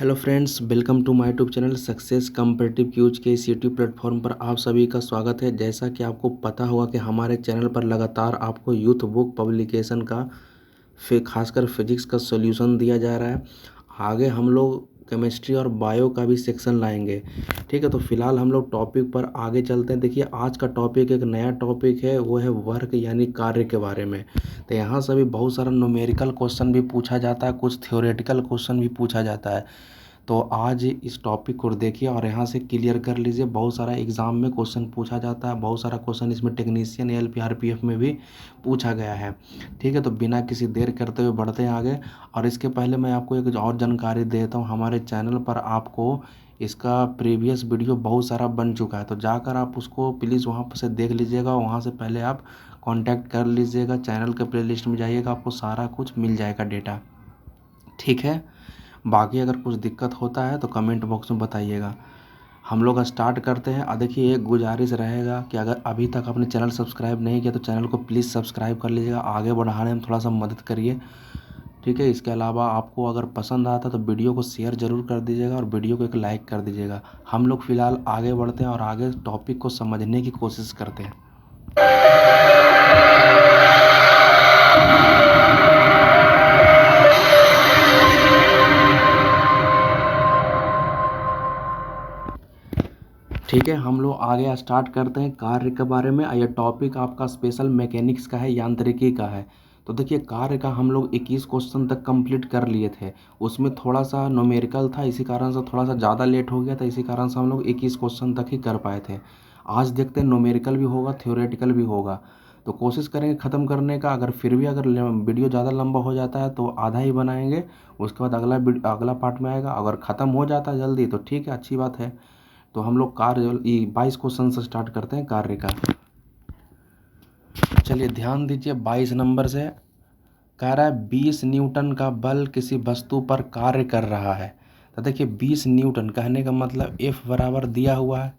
Hello friends, welcome to my YouTube channel success competitive quiz के इस YouTube platform पर आप सभी का स्वागत है। जैसा कि आपको पता होगा कि हमारे चैनल पर लगातार आपको यूथ बुक पब्लिकेशन का फिर खासकर फिजिक्स का सॉल्यूशन दिया जा रहा है। आगे हम लोग केमिस्ट्री और बायो का भी सेक्शन लाएंगे। ठीक है, तो फिलहाल हम लोग टॉपिक पर आगे चलते हैं। देखिए, आज का टॉपिक एक नया टॉपिक है, वो है वर्क यानी कार्य के बारे में। तो यहाँ से भी बहुत सारा न्यूमेरिकल क्वेश्चन भी पूछा जाता है, कुछ थ्योरेटिकल क्वेश्चन भी पूछा जाता है। तो आज इस टॉपिक को देखिए और यहाँ से क्लियर कर लीजिए। बहुत सारा एग्ज़ाम में क्वेश्चन पूछा जाता है, बहुत सारा क्वेश्चन इसमें टेक्नीशियन एलपीआरपीएफ में भी पूछा गया है। ठीक है, तो बिना किसी देर करते हुए बढ़ते हैं आगे। और इसके पहले मैं आपको एक और जानकारी देता हूँ। हमारे चैनल पर आपको इसका प्रीवियस वीडियो बहुत सारा बन चुका है, तो जाकर आप उसको प्लीज़ वहाँ पर से देख लीजिएगा। वहाँ से पहले आप कांटेक्ट कर लीजिएगा, चैनल के प्लेलिस्ट में जाइएगा, आपको सारा कुछ मिल जाएगा डेटा। ठीक है, बाकी अगर कुछ दिक्कत होता है तो कमेंट बॉक्स में बताइएगा। हम लोग स्टार्ट करते हैं। देखिए, एक गुजारिश रहेगा कि अगर अभी तक आपने चैनल सब्सक्राइब नहीं किया तो चैनल को प्लीज़ सब्सक्राइब कर लीजिएगा, आगे बढ़ाने में थोड़ा सा मदद करिए। ठीक है, इसके अलावा आपको अगर पसंद आता तो वीडियो को शेयर ज़रूर कर दीजिएगा और वीडियो को एक लाइक कर दीजिएगा। हम लोग फ़िलहाल आगे बढ़ते हैं और आगे टॉपिक को समझने की कोशिश करते हैं। ठीक है, हम लोग आगे स्टार्ट करते हैं कार्य के बारे में। यह टॉपिक आपका स्पेशल मैकेनिक्स का है, यांत्रिकी का है। तो देखिए, कार्य का हम लोग 21 क्वेश्चन तक कंप्लीट कर लिए थे। उसमें थोड़ा सा न्यूमेरिकल था, इसी कारण से थोड़ा सा ज़्यादा लेट हो गया था, इसी कारण से हम लोग 21 क्वेश्चन तक ही कर पाए थे। आज देखते हैं न्यूमेरिकल भी होगा, थ्योरेटिकल भी होगा। तो कोशिश करेंगे ख़त्म करने का। अगर फिर भी अगर वीडियो ज़्यादा लंबा हो जाता है तो आधा ही बनाएंगे, उसके बाद अगला पार्ट में आएगा। अगर ख़त्म हो जाता है जल्दी तो ठीक है, अच्छी बात है। तो हम लोग कार्य 22 क्वेश्चन से स्टार्ट करते हैं कार्य का। चलिए ध्यान दीजिए, 22 नंबर से कह रहा है 20 न्यूटन का बल किसी वस्तु पर कार्य कर रहा है। तो देखिए, 20 न्यूटन कहने का मतलब F बराबर दिया हुआ है,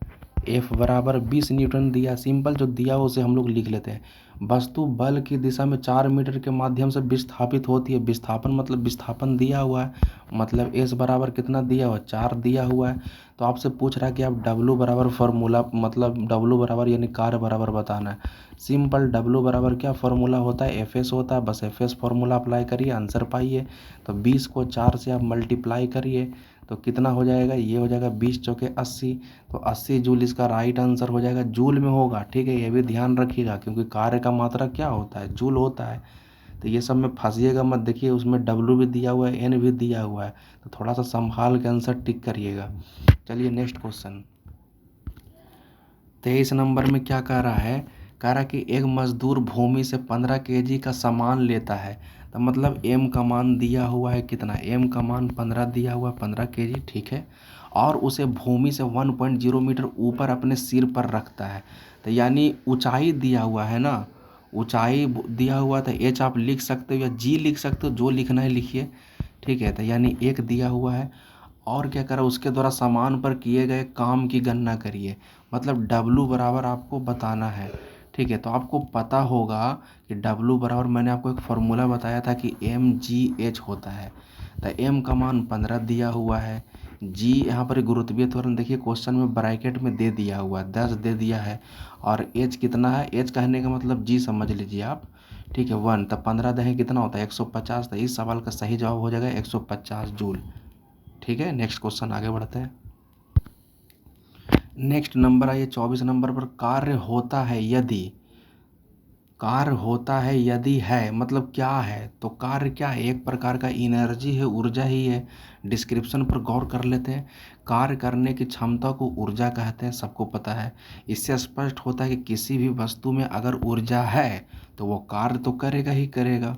F बराबर 20 न्यूटन दिया। सिंपल जो दिया हो उसे हम लोग लिख लेते हैं। वस्तु बल की दिशा में 4 मीटर के माध्यम से विस्थापित होती है। विस्थापन मतलब विस्थापन दिया हुआ है, मतलब S बराबर कितना दिया हुआ है, 4 दिया हुआ है। तो आपसे पूछ रहा है कि आप W बराबर फार्मूला, मतलब W बराबर यानी कार्य बराबर बताना है। सिंपल W बराबर क्या फार्मूला होता है, FS होता है। बस FS फार्मूला अप्लाई करिए, आंसर पाइए। तो 20 को 4 से आप मल्टीप्लाई करिए तो कितना हो जाएगा, ये हो जाएगा 20 चौके 80। तो 80 जूल इसका राइट आंसर हो जाएगा। जूल में होगा, ठीक है, ये भी ध्यान रखिएगा क्योंकि कार्य का मात्रा क्या होता है, जूल होता है। तो ये सब में फंसिएगा मत। देखिए, उसमें W भी दिया हुआ है, N भी दिया हुआ है, तो थोड़ा सा संभाल के आंसर टिक करिएगा। चलिए नेक्स्ट क्वेश्चन 23 नंबर में क्या कह रहा है, कह रहा कि एक मजदूर भूमि से 15 केजी का सामान लेता है। तो मतलब M का मान दिया हुआ है कितना, M का मान 15 दिया हुआ है, 15 केजी, ठीक है। और उसे भूमि से 1.0 मीटर ऊपर अपने सिर पर रखता है। तो यानी ऊंचाई दिया हुआ है ना, ऊंचाई दिया हुआ था। H आप लिख सकते हो या G लिख सकते हो, जो लिखना है लिखिए। ठीक है, तो यानी 1 दिया हुआ है। और क्या करा, उसके द्वारा सामान पर किए गए काम की गणना करिए। मतलब W बराबर आपको बताना है। ठीक है, तो आपको पता होगा कि W बराबर, मैंने आपको एक फार्मूला बताया था कि mgh होता है। तो M का मान 15 दिया हुआ है, G यहाँ पर गुरुत्वीय त्वरण देखिए क्वेश्चन में ब्रैकेट में दे दिया हुआ है, 10 दे दिया है। और H कितना है, H कहने का मतलब G समझ लीजिए आप। ठीक है, 1, तब 15 दहें कितना होता है, 150। तो इस सवाल का सही जवाब हो जाएगा 150 जूल। ठीक है, नेक्स्ट क्वेश्चन आगे बढ़ते हैं। नेक्स्ट नंबर आइए 24 नंबर पर, कार्य होता है यदि, कार्य होता है यदि है मतलब क्या है, तो कार्य क्या है, एक प्रकार का एनर्जी है, ऊर्जा ही है। डिस्क्रिप्शन पर गौर कर लेते हैं। कार्य करने की क्षमता को ऊर्जा कहते हैं, सबको पता है। इससे स्पष्ट होता है कि किसी भी वस्तु में अगर ऊर्जा है तो वो कार्य तो करेगा ही करेगा।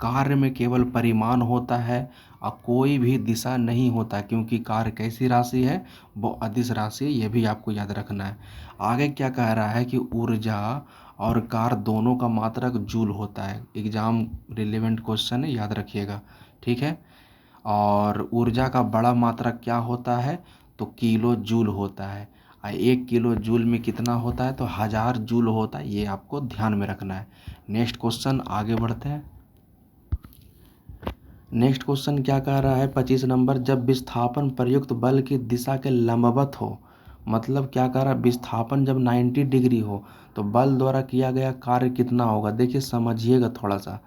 कार्य में केवल परिमाण होता है और कोई भी दिशा नहीं होता, क्योंकि कार्य कैसी राशि है, वो अदिश राशि है, ये भी आपको याद रखना है। आगे क्या कह रहा है कि ऊर्जा और कार्य दोनों का मात्रक जूल होता है। एग्जाम रिलेवेंट क्वेश्चन है, याद रखिएगा। ठीक है, और ऊर्जा का बड़ा मात्रक क्या होता है, तो किलो जूल होता है। 1 किलो जूल में कितना होता है, तो 1000 जूल होता है, ये आपको ध्यान में रखना है। नेक्स्ट क्वेश्चन आगे बढ़ते हैं। नेक्स्ट क्वेश्चन क्या कह रहा है 25 नंबर, जब विस्थापन प्रयुक्त बल की दिशा के लंबवत हो, मतलब क्या कह रहा है, विस्थापन जब 90 डिग्री हो तो बल द्वारा किया गया कार्य कितना होगा। देखिए समझिएगा थोड़ा सा,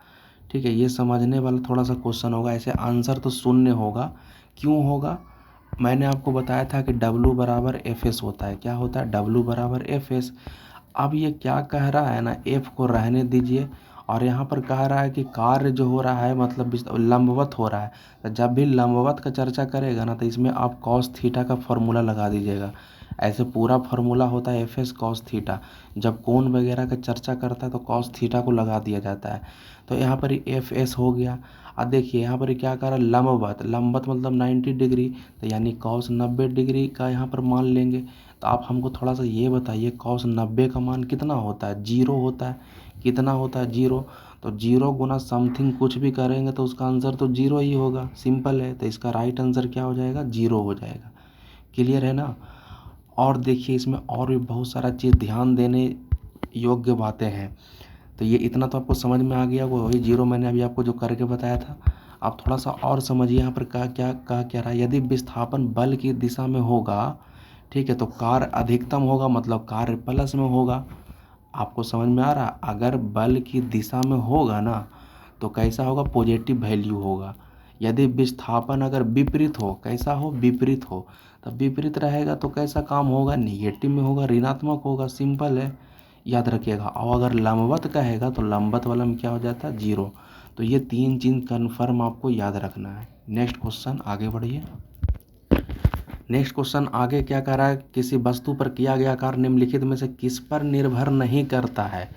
ठीक है, ये समझने वाला थोड़ा सा क्वेश्चन होगा। ऐसे आंसर तो शून्य होगा, क्यों होगा, मैंने आपको बताया था कि W बराबर एफ एस होता है। क्या होता है, W बराबर एफ एस। अब ये क्या कह रहा है ना, F को रहने दीजिए, और यहाँ पर कह रहा है कि कार्य जो हो रहा है मतलब लंबवत हो रहा है। तो जब भी लंबवत का चर्चा करेगा ना तो इसमें आप कॉस थीटा का फॉर्मूला लगा दीजिएगा। ऐसे पूरा फार्मूला होता है एफ एस कॉस थीटा। जब कोण वगैरह का चर्चा करता है तो कॉस थीटा को लगा दिया जाता है। तो यहाँ पर एफ एस हो गया। अब देखिए यहाँ पर क्या कर रहा है, लंबवत, लंबवत मतलब 90 डिग्री, तो यानी कॉस 90 डिग्री का यहाँ पर मान लेंगे। तो आप हमको थोड़ा सा ये बताइए, कॉस 90 का मान कितना होता है, 0 होता है। कितना होता है, 0। तो 0 गुना समथिंग कुछ भी करेंगे तो उसका आंसर तो 0 ही होगा, सिंपल है। तो इसका राइट आंसर क्या हो जाएगा, 0 हो जाएगा। क्लियर है ना। और देखिए इसमें और भी बहुत सारा चीज़ ध्यान देने योग्य बातें हैं। तो ये इतना तो आपको समझ में आ गया, वही 0 मैंने अभी आपको जो करके बताया था। आप थोड़ा सा और समझिए, यहाँ पर क्या रहा है, यदि विस्थापन बल की दिशा में होगा, ठीक है, तो कार्य अधिकतम होगा, मतलब कार्य प्लस में होगा। आपको समझ में आ रहा, अगर बल की दिशा में होगा ना तो कैसा होगा, पॉजिटिव वैल्यू होगा। यदि विस्थापन अगर विपरीत हो, कैसा हो, विपरीत हो, तब विपरीत रहेगा तो कैसा काम होगा, निगेटिव में होगा, ऋणात्मक होगा, सिंपल है, याद रखिएगा। और अगर लंबवत कहेगा तो लंबवत वाला में क्या हो जाता है, 0। तो ये 3 चीज़ कन्फर्म आपको याद रखना है। नेक्स्ट क्वेश्चन आगे बढ़िए। नेक्स्ट क्वेश्चन आगे क्या कह रहा है, किसी वस्तु पर किया गया कार्य निम्नलिखित में से किस पर निर्भर नहीं करता है।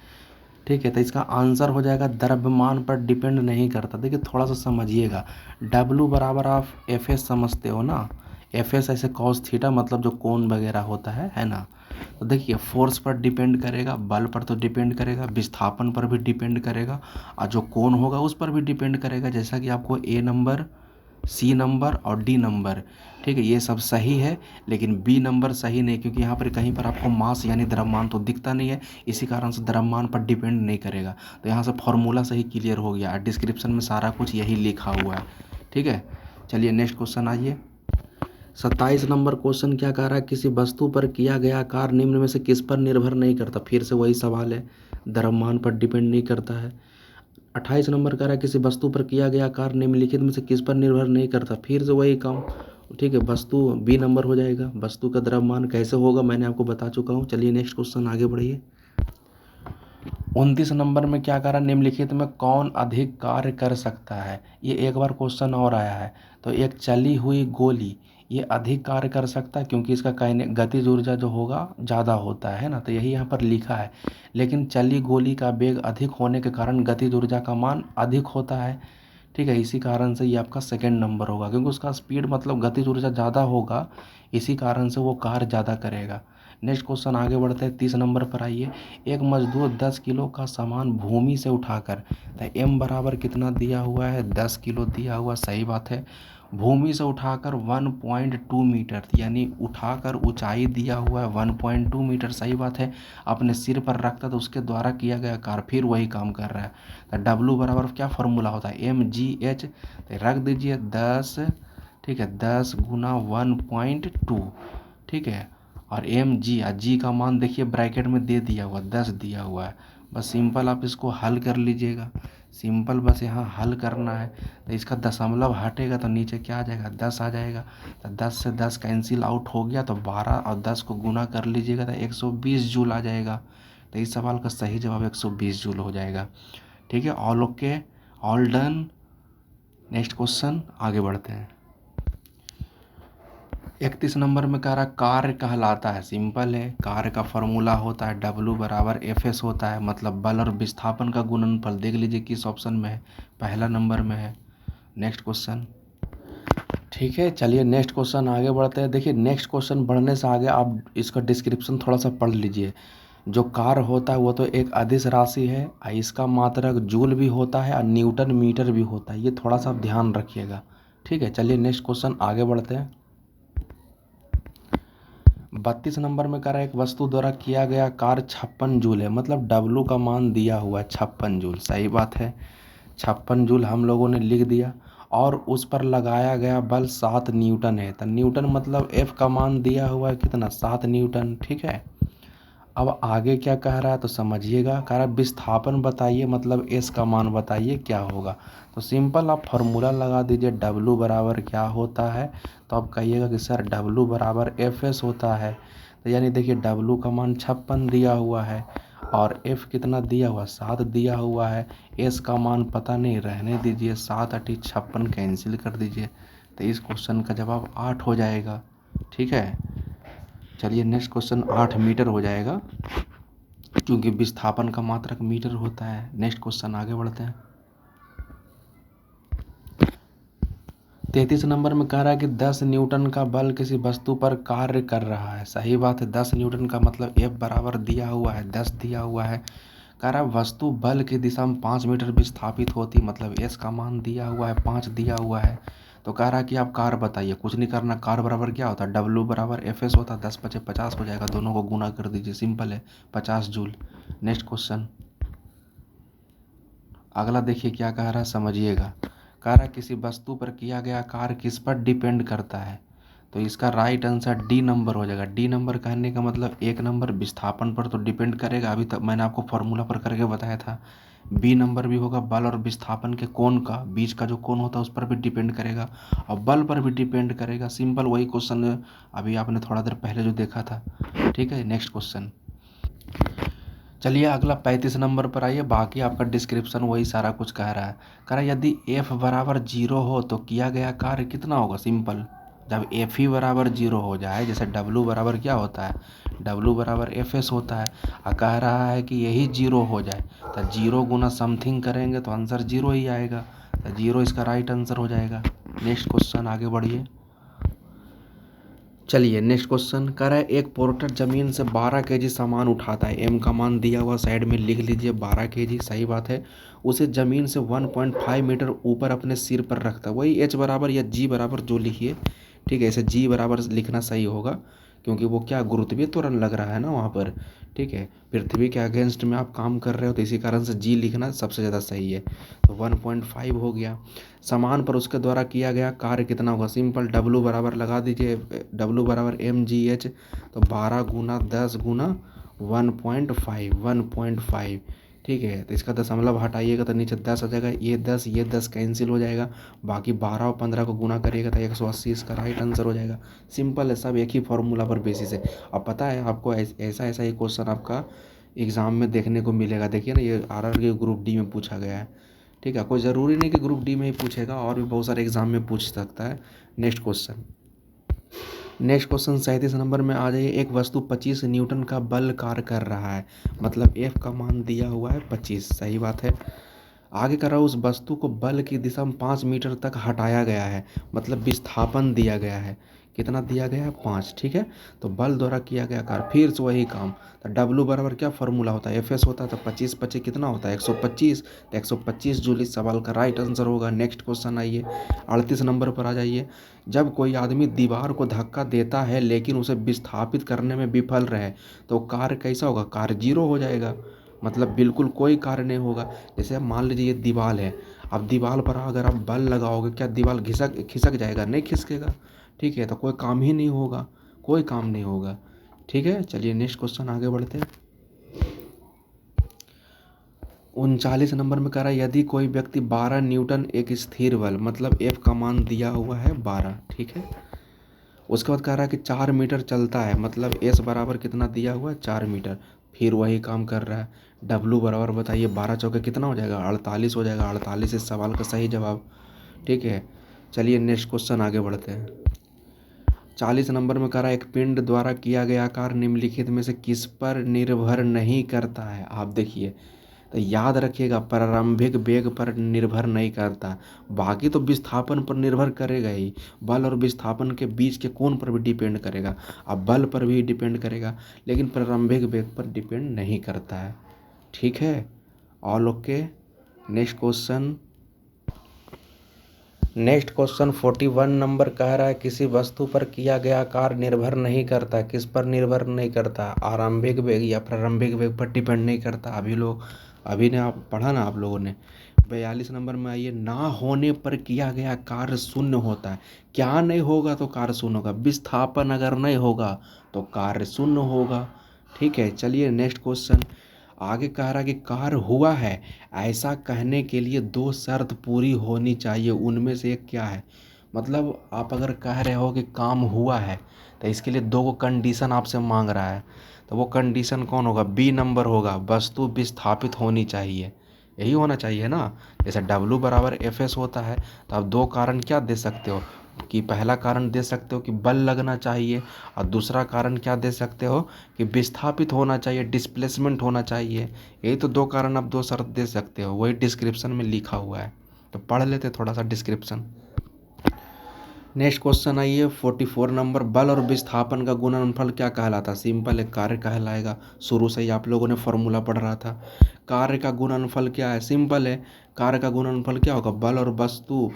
ठीक है, तो इसका आंसर हो जाएगा द्रव्यमान पर डिपेंड नहीं करता। देखिए थोड़ा सा समझिएगा, W बराबर आप एफ एस समझते हो ना, एफ एस ऐसे कॉस थीटा मतलब जो कोण वगैरह होता है ना। तो देखिए फोर्स पर डिपेंड करेगा, बल पर तो डिपेंड करेगा, विस्थापन पर भी डिपेंड करेगा, और जो कोण होगा उस पर भी डिपेंड करेगा। जैसा कि आपको A नंबर, C नंबर और D नंबर, ठीक है, ये सब सही है, लेकिन B नंबर सही नहीं, क्योंकि यहाँ पर कहीं पर आपको मास यानी द्रव्यमान तो दिखता नहीं है, इसी कारण से द्रव्यमान पर डिपेंड नहीं करेगा। तो यहाँ से फॉर्मूला सही क्लियर हो गया, डिस्क्रिप्शन में सारा कुछ यही लिखा हुआ है। ठीक है, चलिए नेक्स्ट क्वेश्चन आइए। 27 नंबर क्वेश्चन क्या कह रहा है, किसी वस्तु पर किया गया कार्य निम्न में से किस पर निर्भर नहीं करता। फिर से वही सवाल है, द्रव्यमान पर डिपेंड नहीं करता है। 28 नंबर कह रहा है, किसी वस्तु पर किया गया कार्य निम्नलिखित में से किस पर निर्भर नहीं करता। फिर से वही काम, ठीक है, वस्तु B नंबर हो जाएगा। वस्तु का द्रव्यमान कैसे होगा मैंने आपको बता चुका हूँ। चलिए नेक्स्ट क्वेश्चन आगे बढ़िए। 29 नंबर में क्या कह रहा है, निम्नलिखित में कौन अधिक कार्य कर सकता है। ये एक बार क्वेश्चन और आया है। तो एक चली हुई गोली ये अधिक कार्य कर सकता है, क्योंकि इसका गतिज ऊर्जा जो होगा ज़्यादा होता है ना, तो यही यहाँ पर लिखा है। लेकिन चली गोली का वेग अधिक होने के कारण गतिज ऊर्जा का मान अधिक होता है। ठीक है, इसी कारण से ये आपका सेकंड नंबर होगा, क्योंकि उसका स्पीड मतलब गतिज ऊर्जा ज़्यादा होगा, इसी कारण से वो कार्य ज़्यादा करेगा। नेक्स्ट क्वेश्चन आगे बढ़ते हैं, 30 नंबर पर आइए। एक मजदूर 10 किलो का सामान भूमि से उठाकर, तो M बराबर कितना दिया हुआ है, 10 किलो दिया हुआ, सही बात है। भूमि से उठाकर 1.2 मीटर, यानी उठाकर ऊंचाई दिया हुआ है 1.2 मीटर, सही बात है। अपने सिर पर रखता तो उसके द्वारा किया गया कार्य फिर वही काम कर रहा है। तो W बराबर क्या फॉर्मूला होता है, mgh, तो रख दीजिए 10, ठीक है, 10 गुना 1.2, ठीक है, और g का मान देखिए ब्रैकेट में दे दिया हुआ 10 दिया हुआ है। बस सिंपल आप इसको हल कर लीजिएगा, सिंपल बस यहाँ हल करना है। तो इसका दशमलव हटेगा तो नीचे क्या आ जाएगा, 10 आ जाएगा। तो 10 से 10 कैंसिल आउट हो गया, तो 12 और 10 को गुना कर लीजिएगा तो 120 जूल आ जाएगा। तो इस सवाल का सही जवाब 120 जूल हो जाएगा। ठीक है, all okay, all done. Next question आगे बढ़ते हैं। 31 नंबर में कह रहा कार्य कहलाता है, सिंपल है, कार्य का फॉर्मूला होता है W बराबर एफ एस होता है, मतलब बल और विस्थापन का गुणनफल। देख लीजिए किस ऑप्शन में है, पहला नंबर में है। नेक्स्ट क्वेश्चन, ठीक है, चलिए नेक्स्ट क्वेश्चन आगे बढ़ते हैं। देखिए नेक्स्ट क्वेश्चन बढ़ने से आगे आप इसका डिस्क्रिप्शन थोड़ा सा पढ़ लीजिए। जो कार्य होता है वो तो एक अदिश राशि है, इसका मात्रक जूल भी होता है और न्यूटन मीटर भी होता है, ये थोड़ा सा ध्यान रखिएगा। ठीक है, चलिए नेक्स्ट क्वेश्चन आगे बढ़ते हैं। 32 नंबर में कह रहा है, एक वस्तु द्वारा किया गया कार्य 56 जूल है, मतलब W का मान दिया हुआ है 56 जूल, सही बात है, 56 जूल हम लोगों ने लिख दिया। और उस पर लगाया गया बल 7 न्यूटन है। तो न्यूटन मतलब F का मान दिया हुआ है कितना, 7 न्यूटन। ठीक है, अब आगे क्या कह रहा है तो समझिएगा। कह रहा है विस्थापन बताइए, मतलब S का मान बताइए क्या होगा। तो सिंपल आप फॉर्मूला लगा दीजिए, W बराबर क्या होता है। तो आप कहिएगा कि सर W बराबर FS होता है। तो यानी देखिए W का मान 56 दिया हुआ है और F कितना दिया हुआ, 7 दिया हुआ है। S का मान पता नहीं, रहने दीजिए, 7 8 56 कैंसिल कर दीजिए। तो इस क्वेश्चन का जवाब 8 हो जाएगा। ठीक है, चलिए नेक्स्ट क्वेश्चन 8 मीटर हो जाएगा, क्योंकि विस्थापन का मात्रक मीटर होता है। नेक्स्ट क्वेश्चन आगे बढ़ते हैं। 33 नंबर में कह रहा है कि 10 न्यूटन का बल किसी वस्तु पर कार्य कर रहा है। सही बात है, 10 न्यूटन का मतलब F बराबर दिया हुआ है, 10 दिया हुआ है। कह रहा है वस्तु बल की दिशा में 5 मीटर विस्थापित होती, मतलब S का मान दिया हुआ है, 5 दिया हुआ है। तो कह रहा है कि आप कार बताइए, कुछ नहीं करना। कार बराबर क्या होता है, W बराबर FS होता है। 10 × 5 = 50 हो जाएगा, दोनों को गुना कर दीजिए, सिंपल है, 50 जूल। नेक्स्ट क्वेश्चन अगला देखिए क्या कह रहा है, समझिएगा। कह रहा है किसी वस्तु पर किया गया कार्य किस पर डिपेंड करता है। तो इसका राइट आंसर डी नंबर हो जाएगा। डी नंबर कहने का मतलब 1 नंबर विस्थापन पर तो डिपेंड करेगा, अभी तक मैंने आपको फॉर्मूला पर करके बताया था। बी नंबर भी होगा, बल और विस्थापन के कोण का, बीच का जो कोण होता है उस पर भी डिपेंड करेगा, और बल पर भी डिपेंड करेगा। सिंपल वही क्वेश्चन अभी आपने थोड़ा देर पहले जो देखा था। ठीक है, नेक्स्ट क्वेश्चन चलिए अगला 35 नंबर पर आइए। बाकी आपका डिस्क्रिप्शन वही सारा कुछ कह रहा है। कह रहा है यदि F बराबर 0 हो तो किया गया कार्य कितना होगा। सिंपल, जब F ही बराबर 0 हो जाए, जैसे W बराबर क्या होता है, W बराबर FS होता है, और कह रहा है कि यही 0 हो जाए, तो 0 गुना समथिंग करेंगे तो आंसर 0 ही आएगा। तो 0 इसका राइट आंसर हो जाएगा। नेक्स्ट क्वेश्चन आगे बढ़िए। चलिए नेक्स्ट क्वेश्चन कह रहा है एक पोर्टर जमीन से 12 केजी सामान उठाता है। M का मान दिया हुआ साइड में लिख लीजिए, 12 केजी। सही बात है, उसे जमीन से 1.5 मीटर ऊपर अपने सिर पर रखता है। वही H बराबर या G बराबर जो लिखिए। ठीक है, इसे G बराबर लिखना सही होगा, क्योंकि वो क्या गुरुत्वीय त्वरण लग रहा है ना वहाँ पर। ठीक है, पृथ्वी के अगेंस्ट में आप काम कर रहे हो, तो इसी कारण से G लिखना सबसे ज़्यादा सही है। तो 1.5 हो गया। सामान पर उसके द्वारा किया गया कार्य कितना होगा। सिंपल, W बराबर लगा दीजिए, W बराबर mgh। तो 12 गुना 10 गुना 1.5। ठीक है, तो इसका दशमलव हटाइएगा तो नीचे 10 आ जाएगा। ये 10 कैंसिल हो जाएगा। बाकी 12 और 15 को गुना करिएगा तो 180 इसका राइट आंसर हो जाएगा। सिंपल है, सब एक ही फॉर्मूला पर बेसिस है। अब पता है आपको ऐसा ऐसा ही क्वेश्चन आपका एग्ज़ाम में देखने को मिलेगा। देखिए ना, ये RR के ग्रुप डी में पूछा गया है। ठीक है, कोई ज़रूरी नहीं कि ग्रुप डी में ही पूछेगा, और भी बहुत सारे एग्जाम में पूछ सकता है। नेक्स्ट क्वेश्चन 37 नंबर में आ जाइए। एक वस्तु 25 न्यूटन का बल कार्य कर रहा है, मतलब F का मान दिया हुआ है 25। सही बात है। आगे कर रहा उस वस्तु को बल की दिशा में 5 मीटर तक हटाया गया है, मतलब विस्थापन दिया गया है। कितना दिया गया है, 5। ठीक है, तो बल द्वारा किया गया कार्य, फिर से वही काम। तो W बराबर क्या फॉर्मूला होता है, FS होता है। तो 25 25 कितना होता है, 125। तो 125 जूल इस सवाल का राइट आंसर होगा। नेक्स्ट क्वेश्चन आइए, 38 नंबर पर आ जाइए। जब कोई आदमी दीवार को धक्का देता है लेकिन उसे विस्थापित करने में विफल रहे, तो कार्य कैसा होगा, कार्य 0 हो जाएगा, मतलब बिल्कुल कोई कार्य नहीं होगा। जैसे अब मान लीजिए ये दीवार है, अब दीवार पर अगर आप बल लगाओगे, क्या दीवार खिसक जाएगा, नहीं खिसकेगा। ठीक है, तो कोई काम ही नहीं होगा, कोई काम नहीं होगा। ठीक है, चलिए नेक्स्ट क्वेश्चन आगे बढ़ते हैं। 39 नंबर में कह रहा है यदि कोई व्यक्ति 12 न्यूटन एक स्थिर बल, मतलब F का मान दिया हुआ है 12। ठीक है, उसके बाद कह रहा है कि 4 मीटर चलता है, मतलब S बराबर कितना दिया हुआ है, 4 मीटर। फिर वही काम कर रहा है। W बराबर बताइए, 12 चौके कितना हो जाएगा, 48 हो जाएगा। 48 इस सवाल का सही जवाब। ठीक है, चलिए नेक्स्ट क्वेश्चन आगे बढ़ते हैं। 40 नंबर में कह रहा है एक पिंड द्वारा किया गया कार्य निम्नलिखित में से किस पर निर्भर नहीं करता है। आप देखिए, तो याद रखिएगा, प्रारंभिक वेग पर निर्भर नहीं करता, बाकी तो विस्थापन पर निर्भर करेगा ही। बल और विस्थापन के बीच के कोण पर भी डिपेंड करेगा, अब बल पर भी डिपेंड करेगा, लेकिन प्रारंभिक वेग पर डिपेंड नहीं करता है। ठीक है, all okay. Next question 41 number कह रहा है किसी वस्तु पर किया गया कार्य निर्भर नहीं करता। किस पर निर्भर नहीं करता, आरंभिक वेग या प्रारंभिक वेग पर डिपेंड नहीं करता। अभी ने आप पढ़ा ना, आप लोगों ने 42 नंबर में आइए, ना होने पर किया गया कार्य शून्य होता है। क्या नहीं होगा तो कार्य शून्य होगा, विस्थापन अगर नहीं होगा तो कार्य शून्य होगा। ठीक है, चलिए नेक्स्ट क्वेश्चन। आगे कह रहा है कि कार्य हुआ है, ऐसा कहने के लिए दो शर्त पूरी होनी चाहिए, उनमें से एक क्या है। मतलब आप अगर कह रहे हो कि काम हुआ है तो इसके लिए दो कंडीशन आपसे मांग रहा है, तो वो कंडीशन कौन होगा, बी नंबर होगा, वस्तु विस्थापित होनी चाहिए। यही होना चाहिए ना। जैसे W बराबर FS होता है, तो आप दो कारण क्या दे सकते हो, कि पहला कारण दे सकते हो कि बल लगना चाहिए, और दूसरा कारण क्या दे सकते हो कि विस्थापित होना चाहिए, डिस्प्लेसमेंट होना चाहिए। यही तो दो कारण आप दो शर्त दे सकते हो, वही डिस्क्रिप्शन में लिखा हुआ है, तो पढ़ लेते थोड़ा सा डिस्क्रिप्शन। नेक्स्ट क्वेश्चन आइए 44 नंबर, बल और विस्थापन का गुणनफल क्या कहलाता है। सिंपल है, कार्य कहलाएगा। शुरू से ही आप लोगों ने फॉर्मूला पढ़ रहा था। कार्य का गुणनफल क्या है, सिंपल है, कार्य का गुणनफल क्या होगा, बल और वस्तु,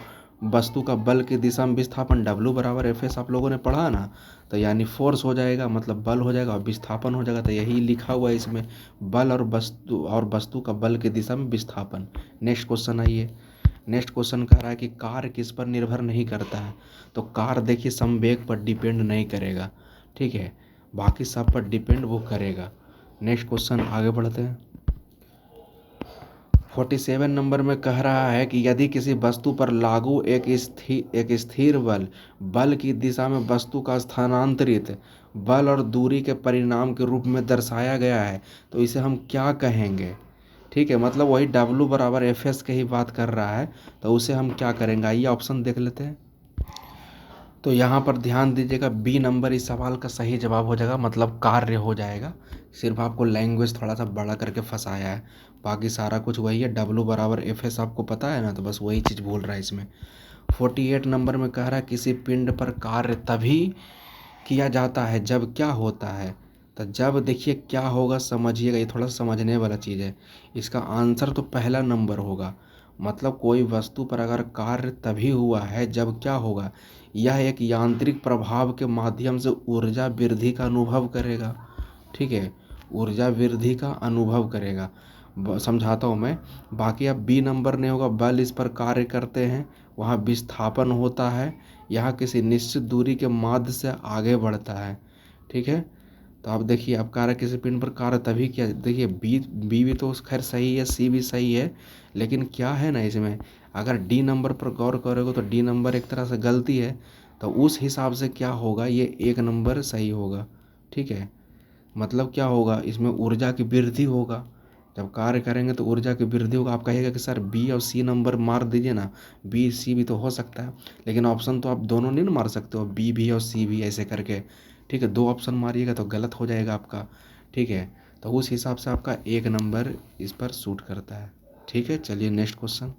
वस्तु का बल की दिशा में विस्थापन, W बराबर FS आप लोगों ने पढ़ा ना, तो यानी फोर्स हो जाएगा, मतलब बल हो जाएगा और विस्थापन हो जाएगा, तो यही लिखा हुआ है इसमें, बल और वस्तु का बल की दिशा में विस्थापन। नेक्स्ट क्वेश्चन आइए। नेक्स्ट क्वेश्चन कह रहा है कि कार्य किस पर निर्भर नहीं करता है। तो कार्य देखिए संवेग पर डिपेंड नहीं करेगा, ठीक है, बाकी सब पर डिपेंड वो करेगा। नेक्स्ट क्वेश्चन आगे बढ़ते हैं। 47 नंबर में कह रहा है कि यदि किसी वस्तु पर लागू एक स्थिर बल, बल की दिशा में वस्तु का स्थानांतरित बल और दूरी के परिणाम के रूप में दर्शाया गया है, तो इसे हम क्या कहेंगे। ठीक है, मतलब वही W बराबर FS की ही बात कर रहा है, तो उसे हम क्या करेंगे, आइए ऑप्शन देख लेते हैं। तो यहाँ पर ध्यान दीजिएगा, बी नंबर इस सवाल का सही जवाब हो जाएगा, मतलब कार्य हो जाएगा। सिर्फ आपको लैंग्वेज थोड़ा सा बड़ा करके फंसाया है, बाकी सारा कुछ वही है। W बराबर FS आपको पता है ना, तो बस वही चीज़ बोल रहा है इसमें। 48 नंबर में कह रहा है किसी पिंड पर कार्य तभी किया जाता है जब क्या होता है। तो जब देखिए क्या होगा समझिएगा, ये थोड़ा समझने वाला चीज़ है। इसका आंसर तो पहला नंबर होगा, मतलब कोई वस्तु पर अगर कार्य तभी हुआ है जब क्या होगा, यह एक यांत्रिक प्रभाव के माध्यम से ऊर्जा वृद्धि का अनुभव करेगा। ठीक है, ऊर्जा वृद्धि का अनुभव करेगा। समझाता हूँ मैं, बाकी अब बी नंबर नहीं होगा, बल इस पर कार्य करते हैं, वहाँ विस्थापन होता है, यहाँ किसी निश्चित दूरी के माध्य से आगे बढ़ता है। ठीक है, तो आप देखिए, अब कार्य किसी पिंड पर कार्य तभी किया, देखिए बी भी तो खैर सही है, सी भी सही है, लेकिन क्या है ना इसमें, अगर डी नंबर पर गौर करोगे तो डी नंबर एक तरह से गलती है, तो उस हिसाब से क्या होगा, ये एक नंबर सही होगा। ठीक है, मतलब क्या होगा, इसमें ऊर्जा की वृद्धि होगा, जब कार्य करेंगे तो ऊर्जा की वृद्धि होगा। आप कहिएगा कि सर बी और सी नंबर मार दीजिए ना, बी सी भी तो हो सकता है, लेकिन ऑप्शन तो आप दोनों नहीं ना मार सकते हो, बी भी और सी भी ऐसे करके। ठीक है, दो ऑप्शन मारिएगा तो गलत हो जाएगा आपका। ठीक है, तो उस हिसाब से आपका एक नंबर इस पर सूट करता है। ठीक है, चलिए नेक्स्ट क्वेश्चन।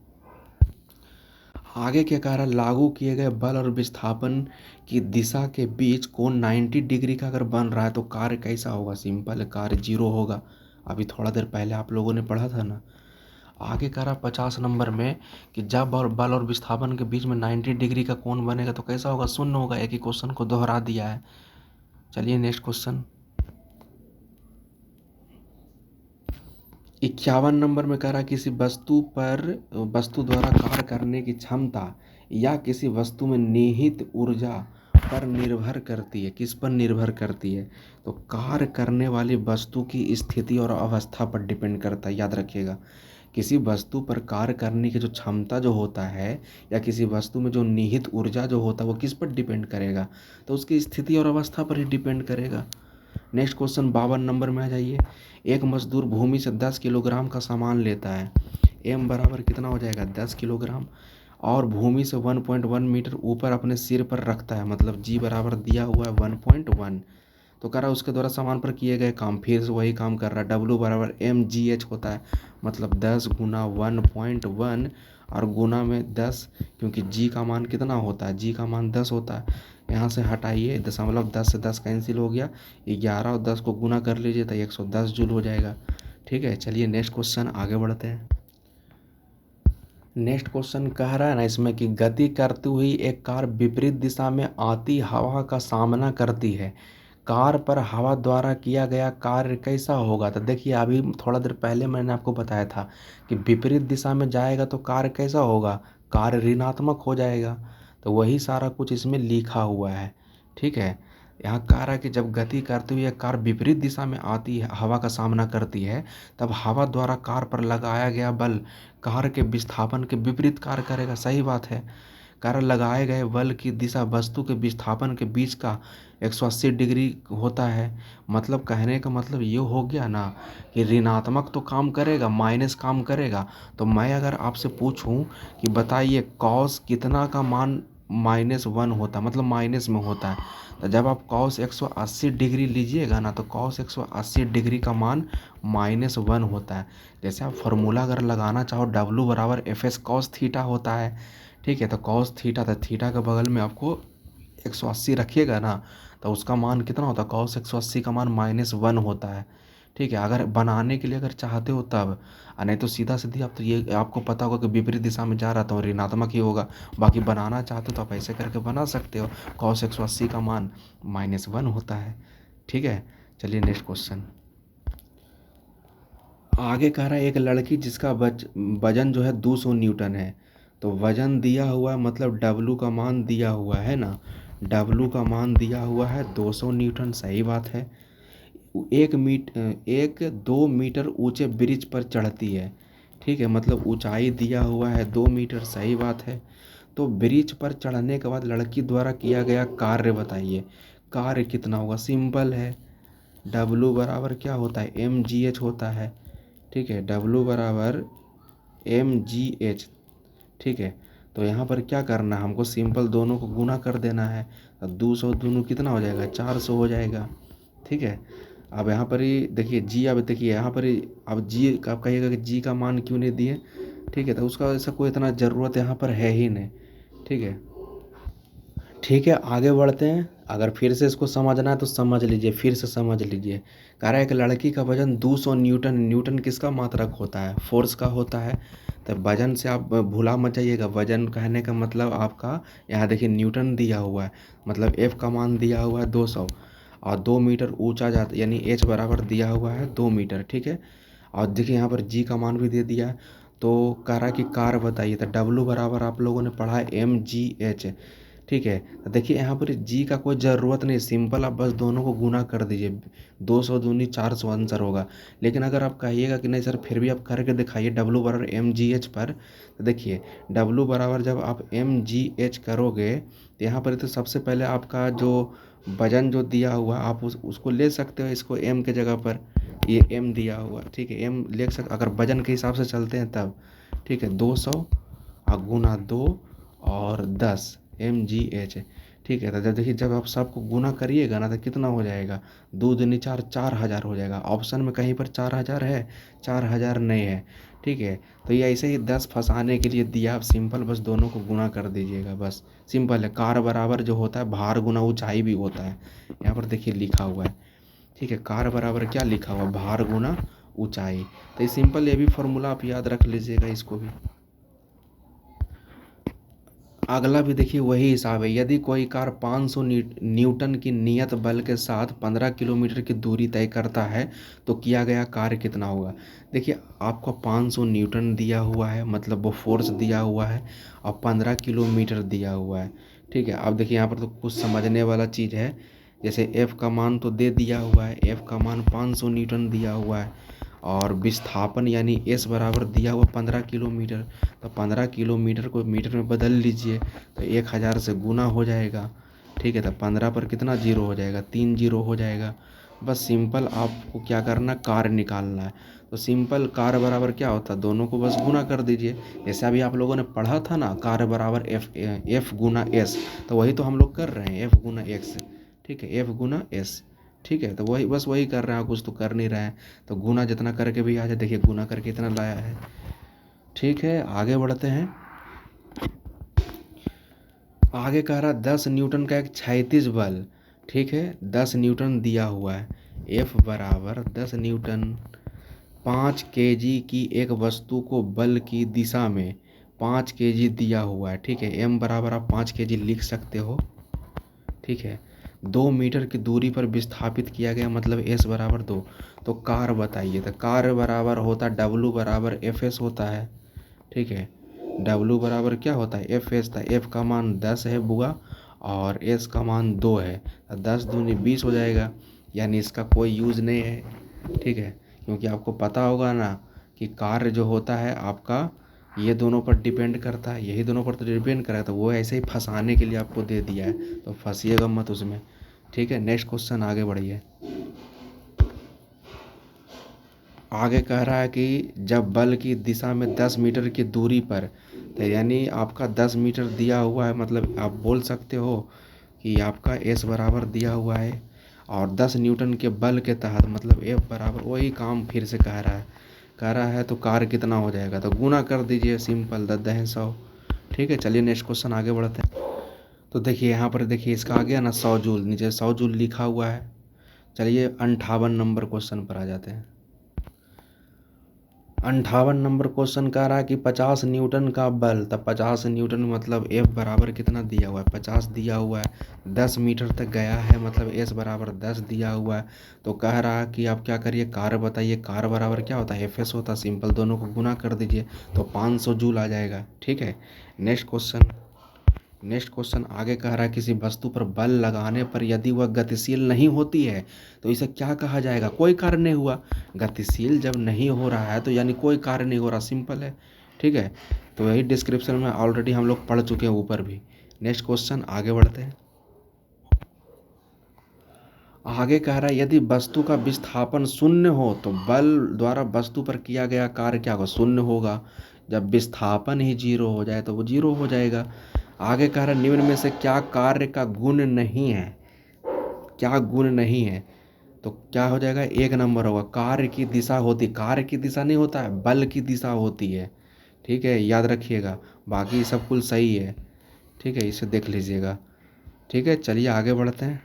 आगे के कारण लागू किए गए बल और विस्थापन की दिशा के बीच कोण 90 डिग्री का अगर बन रहा है तो कार्य कैसा होगा। सिंपल है, कार्य जीरो होगा, अभी थोड़ा देर पहले आप लोगों ने पढ़ा था ना। आगे कह रहा 50 नंबर में कि जब और बल और विस्थापन के बीच में 90 डिग्री का कोण बनेगा तो कैसा होगा, शून्य होगा। एक ही क्वेश्चन को दोहरा दिया है। चलिए नेक्स्ट क्वेश्चन। 51 नंबर में कह रहा है किसी वस्तु पर, वस्तु द्वारा कार्य करने की क्षमता या किसी वस्तु में निहित ऊर्जा पर निर्भर करती है। किस पर निर्भर करती है, तो कार्य करने वाली वस्तु की स्थिति और अवस्था पर डिपेंड करता है, याद रखिएगा। किसी वस्तु पर कार्य करने की जो क्षमता जो होता है, या किसी वस्तु में जो निहित ऊर्जा जो होता है, वो किस पर डिपेंड करेगा, तो उसकी स्थिति और अवस्था पर ही डिपेंड करेगा। नेक्स्ट क्वेश्चन 52 नंबर में आ जाइए। एक मजदूर भूमि से 10 किलोग्राम का सामान लेता है, एम बराबर कितना हो जाएगा 10 किलोग्राम, और भूमि से 1.1 मीटर ऊपर अपने सिर पर रखता है, मतलब जी बराबर दिया हुआ है 1.1। तो कह रहा है उसके द्वारा सामान पर किए गए काम, फिर से वही काम कर रहा है, W बराबर mgh होता है, मतलब 10 गुना 1.1 और गुना में 10, क्योंकि जी का मान कितना होता है, जी का मान 10 होता है। यहाँ से हटाइए दशमलव, 10 से 10 कैंसिल हो गया, 11 और 10 को गुना कर लीजिए तो 110 जूल हो जाएगा। ठीक है, चलिए नेक्स्ट क्वेश्चन आगे बढ़ते हैं। नेक्स्ट क्वेश्चन कह रहा है ना इसमें कि गति करती हुई एक कार विपरीत दिशा में आती हवा का सामना करती है, कार पर हवा द्वारा किया गया कार्य कैसा होगा। तो देखिए अभी थोड़ा देर पहले मैंने आपको बताया था कि विपरीत दिशा में जाएगा तो कार्य कैसा होगा, कार्य ऋणात्मक हो जाएगा। तो वही सारा कुछ इसमें लिखा हुआ है। ठीक है, यहाँ कह रहा है कि जब गति करते हुए कार विपरीत दिशा में आती है, हवा का सामना करती है, तब हवा द्वारा कार पर लगाया गया बल कार के विस्थापन के विपरीत कार्य करेगा। सही बात है। कारण लगाए गए बल की दिशा वस्तु के विस्थापन के बीच का 180 डिग्री होता है। मतलब कहने का मतलब ये हो गया ना कि ऋणात्मक तो काम करेगा, माइनस काम करेगा। तो मैं अगर आपसे पूछूं कि बताइए कॉस कितना का मान -1 होता है, मतलब माइनस में होता है। तो जब आप कॉस 180 डिग्री लीजिएगा ना, तो कॉस 180 डिग्री का मान -1 होता है। जैसे आप फार्मूला अगर लगाना चाहो, W बराबर FS कॉस थीटा होता है। ठीक है, तो कॉस थीटा, तो थीटा के बगल में आपको 180 रखिएगा ना, तो उसका मान कितना होता है, कॉस 180 का मान -1 होता है। ठीक है, अगर बनाने के लिए अगर चाहते हो तब, नहीं तो सीधा सीधी आप, तो ये आपको पता होगा कि विपरीत दिशा में जा रहा तो ऋणात्मक ही होगा। बाकी बनाना चाहते हो तो आप ऐसे करके बना सकते हो, कॉस 180 का मान -1 होता है। ठीक है, चलिए नेक्स्ट क्वेश्चन। आगे कह रहा है एक लड़की जिसका वजन जो है 200 न्यूटन है। तो वजन दिया हुआ है, मतलब W का मान दिया हुआ है ना, W का मान दिया हुआ है 200 न्यूटन। सही बात है। 2 मीटर ऊंचे ब्रिज पर चढ़ती है। ठीक है, मतलब ऊंचाई दिया हुआ है 2 मीटर। सही बात है। तो ब्रिज पर चढ़ने के बाद लड़की द्वारा किया गया कार्य बताइए। कार्य कितना होगा, सिंपल है। W बराबर क्या होता है, mgh होता है। ठीक है, W बराबर mgh। ठीक है, तो यहाँ पर क्या करना है, हमको सिंपल दोनों को गुना कर देना है। तो 200 दोनों कितना हो जाएगा, 400 हो जाएगा। ठीक है, अब यहाँ पर ही देखिए जी, अब देखिए यहाँ पर ही, अब जी आप कहिएगा कि जी का मान क्यों नहीं दिए। ठीक है, तो उसका ऐसा कोई इतना ज़रूरत यहाँ पर है ही नहीं। ठीक है, ठीक है, आगे बढ़ते हैं। अगर फिर से इसको समझना है तो समझ लीजिए, फिर से समझ लीजिए। कह रहा है कि लड़की का वजन 200 न्यूटन। न्यूटन किसका मात्रक होता है, फोर्स का होता है। तो वजन से आप भूला मत जाइएगा, वजन कहने का मतलब आपका, यहाँ देखिए न्यूटन दिया हुआ है, मतलब F का मान दिया हुआ है 200, और 2 मीटर ऊंचा जाता, यानी H बराबर दिया हुआ है 2 मीटर। ठीक है, और देखिए यहाँ पर जी का मान भी दे दिया है। तो कह रहा है कि कार्य बताइए। तो W बराबर आप लोगों ने पढ़ा है mgh। ठीक है, तो देखिए यहाँ पर जी का कोई ज़रूरत नहीं, सिंपल आप बस दोनों को गुना कर दीजिए। 200 दूनी 400 आंसर होगा। लेकिन अगर आप कहिएगा कि नहीं सर फिर भी आप करके दिखाइए W बराबर mgh पर, तो देखिए W बराबर जब आप mgh करोगे, तो यहाँ पर तो सबसे पहले आपका जो वजन जो दिया हुआ आप उसको ले सकते हो, इसको m के जगह पर, ये m दिया हुआ। ठीक है, m ले सकते अगर वजन के हिसाब से चलते हैं तब। ठीक है, 200 गुना 2 और 10 mgh। ठीक है, तो जब देखिए जब आप सबको गुना करिएगा ना, तो कितना हो जाएगा, 2 दूनी 4, 4000 हो जाएगा। ऑप्शन में कहीं पर 4000 है, 4000 नहीं है। ठीक है, तो ये ऐसे ही 10 फंसाने के लिए दिया, आप सिंपल बस दोनों को गुना कर दीजिएगा, बस सिंपल है। कार बराबर जो होता है भार गुना ऊंचाई भी होता है, यहाँ पर देखिए लिखा हुआ है। ठीक है, कार बराबर क्या लिखा हुआ, भार गुना ऊंचाई। तो ये सिंपल, ये भी फॉर्मूला आप याद रख लीजिएगा, इसको भी। अगला भी देखिए वही हिसाब है। यदि कोई कार 500 न्यूटन की नियत बल के साथ 15 किलोमीटर की दूरी तय करता है, तो किया गया कार्य कितना होगा। देखिए आपको 500 न्यूटन दिया हुआ है, मतलब वो फोर्स दिया हुआ है, और 15 किलोमीटर दिया हुआ है। ठीक है, अब देखिए यहाँ पर तो कुछ समझने वाला चीज़ है। जैसे F का मान तो दे दिया हुआ है, F का मान 500 न्यूटन दिया हुआ है, और विस्थापन यानी S बराबर दिया हुआ 15 किलोमीटर। तो 15 किलोमीटर को मीटर में बदल लीजिए, तो 1000 से गुना हो जाएगा। ठीक है, तो 15 पर कितना जीरो हो जाएगा, 3 जीरो हो जाएगा। बस सिंपल आपको क्या करना, कार निकालना है। तो सिंपल कार बराबर क्या होता है, दोनों को बस गुना कर दीजिए। जैसे अभी आप लोगों ने पढ़ा था ना, कार बराबर एफ गुना एस, तो वही तो हम लोग कर रहे हैं, F गुना एक्स। ठीक है, F गुना एस। ठीक है, तो वही बस वही कर रहे हैं, कुछ तो कर नहीं रहे हैं। तो गुना जितना करके भी आ जाए, देखिए गुना करके इतना लाया है। ठीक है, आगे बढ़ते हैं। आगे कह रहा 10 न्यूटन का एक क्षैतिज बल। ठीक है, 10 न्यूटन दिया हुआ है। F बराबर 10 न्यूटन 5 kg की एक वस्तु को बल की दिशा में 5 kg दिया हुआ है। ठीक है, M बराबर आप 5 kg लिख सकते हो। ठीक है, 2 मीटर की दूरी पर विस्थापित किया गया, मतलब एस बराबर 2। तो कार बताइए, तो कार बराबर होता डब्लू बराबर एफ एस होता है। ठीक है, डब्लू बराबर क्या होता है, एफ एस था। एफ का मान 10 है बुआ और एस का मान 2 है, तो 10 दूनी 20 हो जाएगा, यानी इसका कोई यूज़ नहीं है। ठीक है, क्योंकि आपको पता होगा ना कि कार्य जो होता है आपका ये दोनों पर डिपेंड करता है, यही दोनों पर तो डिपेंड करा है, तो वो ऐसे ही फंसाने के लिए आपको दे दिया है, तो फंसिएगा मत उसमें। ठीक है, नेक्स्ट क्वेश्चन आगे बढ़िए। आगे कह रहा है कि जब बल की दिशा में 10 मीटर की दूरी पर, तो यानी आपका 10 मीटर दिया हुआ है, मतलब आप बोल सकते हो कि आपका एस बराबर दिया हुआ है और 10 न्यूटन के बल के तहत, मतलब एफ बराबर वही काम फिर से कह रहा है तो कार्य कितना हो जाएगा, तो गुना कर दीजिए, सिंपल 10×100। ठीक है, चलिए नेक्स्ट क्वेश्चन आगे बढ़ते हैं। तो देखिए यहाँ पर देखिए इसका आ गया ना 100 जूल, नीचे 100 जूल लिखा हुआ है। चलिए 58 नंबर क्वेश्चन पर आ जाते हैं। 58 नंबर क्वेश्चन कह रहा है कि 50 न्यूटन का बल, तब 50 न्यूटन मतलब एफ बराबर कितना दिया हुआ है, 50 दिया हुआ है, 10 मीटर तक गया है, मतलब एस बराबर 10 दिया हुआ है। तो कह रहा है कि आप क्या करिए, कार बताइए, कार बराबर क्या होता है, एफ एस होता है, सिंपल दोनों को गुना कर दीजिए तो 500 जूल आ जाएगा। ठीक है, नेक्स्ट क्वेश्चन आगे कह रहा है किसी वस्तु पर बल लगाने पर यदि वह गतिशील नहीं होती है तो इसे क्या कहा जाएगा, कोई कार्य नहीं हुआ। गतिशील जब नहीं हो रहा है तो यानी कोई कार्य नहीं हो रहा, सिंपल है। ठीक है, तो यही डिस्क्रिप्शन में ऑलरेडी हम लोग पढ़ चुके हैं ऊपर भी। नेक्स्ट क्वेश्चन आगे बढ़ते हैं। आगे कह रहा है यदि वस्तु का विस्थापन शून्य हो तो बल द्वारा वस्तु पर किया गया कार्य क्या होगा, शून्य होगा। जब विस्थापन ही जीरो हो जाए तो वो जीरो हो जाएगा। आगे कह रहा है निम्न में से क्या कार्य का गुण नहीं है, क्या गुण नहीं है, तो क्या हो जाएगा, 1 नंबर होगा, कार्य की दिशा होती, कार्य की दिशा नहीं होता है, बल की दिशा होती है। ठीक है, याद रखिएगा, बाकी सब कुल सही है। ठीक है, इसे देख लीजिएगा। ठीक है, चलिए आगे बढ़ते हैं।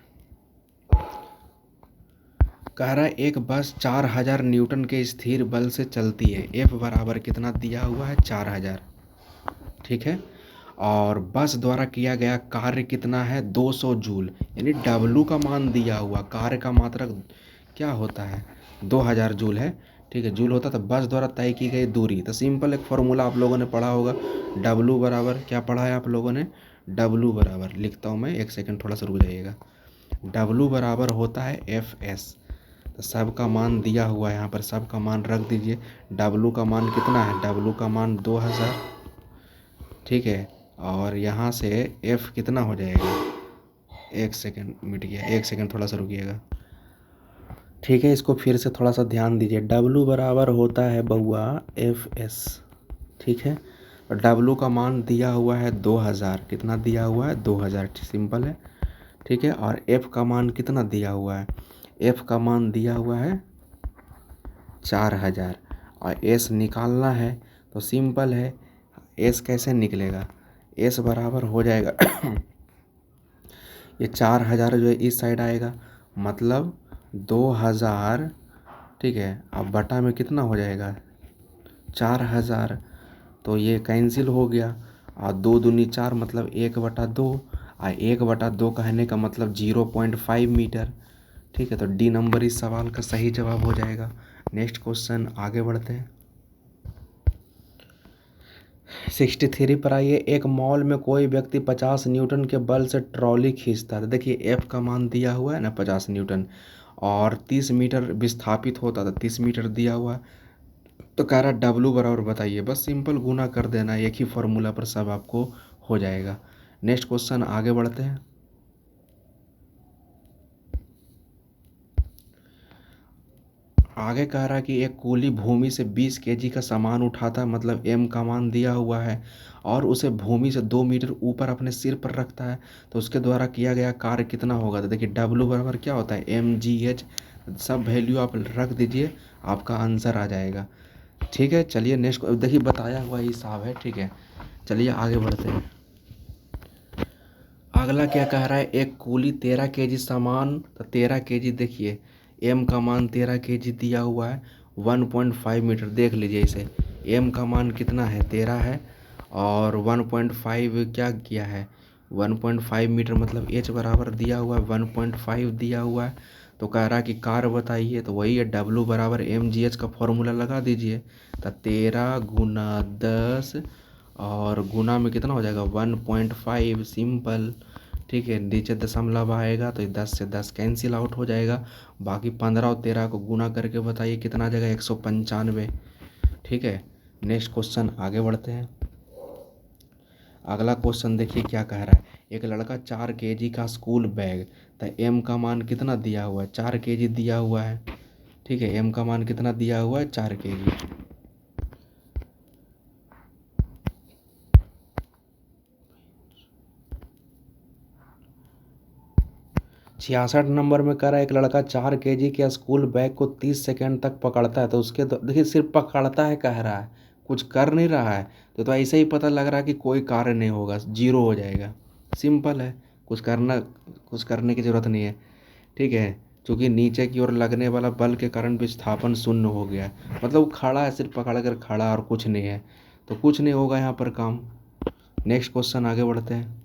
कह रहा है एक बस 4000 न्यूटन के स्थिर बल से चलती है, एफ बराबर कितना दिया हुआ है, 4000। ठीक है, और बस द्वारा किया गया कार्य कितना है, 200 जूल, यानी डब्लू का मान दिया हुआ, कार्य का मात्रक क्या होता है, 2000 जूल है। ठीक है, जूल होता तो बस द्वारा तय की गई दूरी, तो सिंपल एक फॉर्मूला आप लोगों ने पढ़ा होगा, डब्लू बराबर क्या पढ़ा है आप लोगों ने, डब्लू बराबर लिखता हूँ मैं, एक सेकंड थोड़ा सा रुक जाइएगा। डब्लू बराबर होता है एफ एस, तो सब का मान दिया हुआ है, यहाँ पर सब का मान रख दीजिए। डब्लू का मान कितना है, डब्लू का मान 2000। ठीक है, और यहाँ से एफ कितना हो जाएगा, एक सेकंड मिट गया, एक सेकंड थोड़ा सा रुकिएगा। ठीक है, इसको फिर से थोड़ा सा ध्यान दीजिए, डब्लू बराबर होता है बउआ एफ एस। ठीक है, और डब्लू का मान दिया हुआ है 2000, कितना दिया हुआ है, 2000, सिंपल है। ठीक है, और एफ का मान कितना दिया हुआ है, एफ का मान दिया हुआ है 4000, और एस निकालना है तो सिंपल है, एस कैसे निकलेगा, एस बराबर हो जाएगा ये 4000 जो है इस साइड आएगा, मतलब 2000। ठीक है, अब बटा में कितना हो जाएगा, 4000, तो ये कैंसिल हो गया, और 2 दूनी 4 मतलब 1/2, और 1/2 कहने का मतलब 0.5 मीटर। ठीक है, तो डी नंबर इस सवाल का सही जवाब हो जाएगा। नेक्स्ट क्वेश्चन आगे बढ़ते हैं। 63 पर आइए, एक मॉल में कोई व्यक्ति 50 न्यूटन के बल से ट्रॉली खींचता है। देखिए एफ का मान दिया हुआ है ना 50 न्यूटन, और 30 मीटर विस्थापित होता था, 30 मीटर दिया हुआ है, तो कह रहा डब्लू बराबर बताइए, बस सिंपल गुना कर देना, एक ही फॉर्मूला पर सब आपको हो जाएगा। नेक्स्ट क्वेश्चन आगे बढ़ते हैं। आगे कह रहा है कि एक कूली भूमि से 20 केजी का सामान उठाता है, मतलब एम का मान दिया हुआ है, और उसे भूमि से 2 मीटर ऊपर अपने सिर पर रखता है, तो उसके द्वारा किया गया कार्य कितना होगा। तो देखिए डब्लू बराबर क्या होता है, एम जी एच, सब वैल्यू आप रख दीजिए, आपका आंसर आ जाएगा। ठीक है, चलिए नेक्स्ट देखिए बताया हुआ हिसाब है। ठीक है, चलिए आगे बढ़ते हैं। अगला क्या कह रहा है, एक कूली 13 केजी सामान, तो 13 केजी देखिए एम का मान 13 केजी दिया हुआ है, 1.5 मीटर, देख लीजिए इसे, एम का मान कितना है 13 है, और 1.5 क्या किया है, 1.5 मीटर मतलब h बराबर दिया हुआ है 1.5 दिया हुआ है। तो कह रहा है कि कार्य बताइए, तो वही है W बराबर mgh का फॉर्मूला लगा दीजिए। तो 13 गुना 10 और गुना में कितना हो जाएगा 1.5 सिंपल। ठीक है, नीचे दशमलव आएगा तो 10 से 10 कैंसिल आउट हो जाएगा। बाकी 15 और 13 को गुना करके बताइए कितना आ जाएगा 195। ठीक है, नेक्स्ट क्वेश्चन आगे बढ़ते हैं। अगला क्वेश्चन देखिए क्या कह रहा है। एक लड़का 4 kg का स्कूल बैग, तो m का मान कितना दिया हुआ है 4 kg दिया हुआ है। ठीक है, m का मान कितना दिया हुआ है 4 kg। 66 नंबर में कह रहा है एक लड़का 4 kg के स्कूल बैग को 30 सेकंड तक पकड़ता है। तो उसके तो देखिए सिर्फ पकड़ता है कह रहा है, कुछ कर नहीं रहा है। तो ऐसे ही पता लग रहा है कि कोई कार्य नहीं होगा, जीरो हो जाएगा। सिंपल है, कुछ करने की ज़रूरत नहीं है। ठीक है, क्योंकि नीचे की ओर लगने वाला बल के कारण विस्थापन शून्य हो गया है। मतलब वो खड़ा है, सिर्फ पकड़ कर खड़ा और कुछ नहीं है, तो कुछ नहीं होगा यहाँ पर काम। नेक्स्ट क्वेश्चन आगे बढ़ते हैं।